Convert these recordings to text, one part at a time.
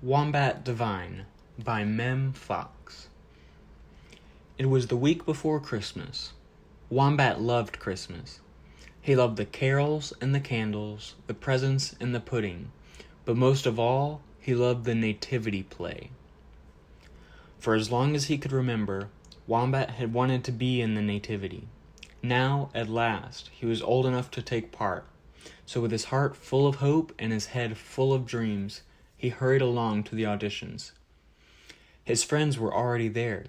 Wombat Divine by Mem Fox. It was the week before Christmas. Wombat loved Christmas. He loved the carols and the candles, the presents and the pudding, but most of all, he loved the nativity play. For as long as he could remember, Wombat had wanted to be in the nativity. Now, at last, he was old enough to take part. So with his heart full of hope and his head full of dreams, he hurried along to the auditions. His friends were already there.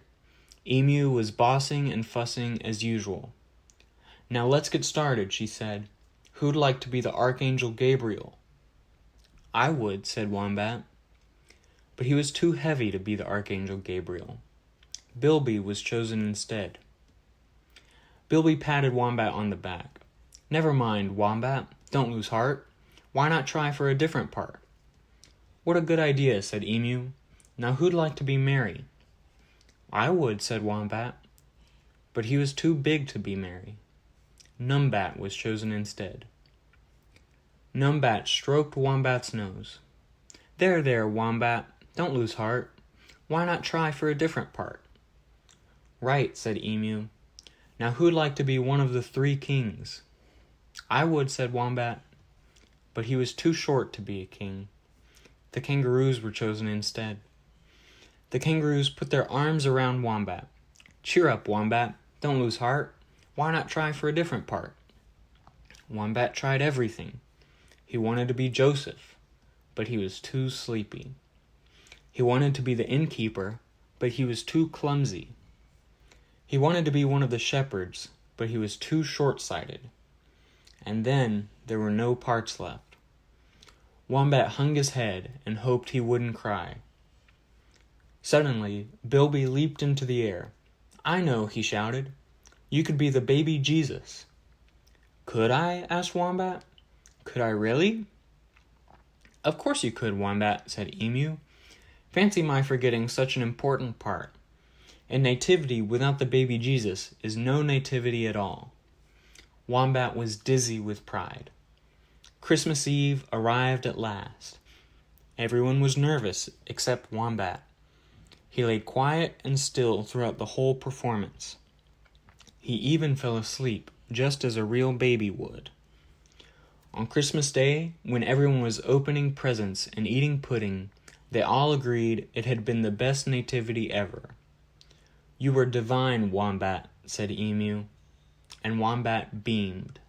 Emu was bossing and fussing as usual. "Now let's get started," she said. "Who'd like to be the Archangel Gabriel?" "I would," said Wombat. But he was too heavy to be the Archangel Gabriel. Bilby was chosen instead. Bilby patted Wombat on the back. "Never mind, Wombat. Don't lose heart. Why not try for a different part?" "What a good idea," said Emu. "Now who'd like to be Mary?" "I would," said Wombat. But he was too big to be Mary. Numbat was chosen instead. Numbat stroked Wombat's nose. There, Wombat. Don't lose heart. Why not try for a different part?" "Right," said Emu. "Now who'd like to be one of the three kings?" "I would," said Wombat. But he was too short to be a king. The kangaroos were chosen instead. The kangaroos put their arms around Wombat. "Cheer up, Wombat. Don't lose heart. Why not try for a different part?" Wombat tried everything. He wanted to be Joseph, but he was too sleepy. He wanted to be the innkeeper, but he was too clumsy. He wanted to be one of the shepherds, but he was too short-sighted. And then there were no parts left. Wombat hung his head and hoped he wouldn't cry. Suddenly, Bilby leaped into the air. "I know," he shouted. "You could be the baby Jesus." "Could I?" asked Wombat. "Could I really?" "Of course you could, Wombat," said Emu. "Fancy my forgetting such an important part. A nativity without the baby Jesus is no nativity at all." Wombat was dizzy with pride. Christmas Eve arrived at last. Everyone was nervous except Wombat. He lay quiet and still throughout the whole performance. He even fell asleep, just as a real baby would. On Christmas Day, when everyone was opening presents and eating pudding, they all agreed it had been the best nativity ever. "You were divine, Wombat," said Emu, and Wombat beamed.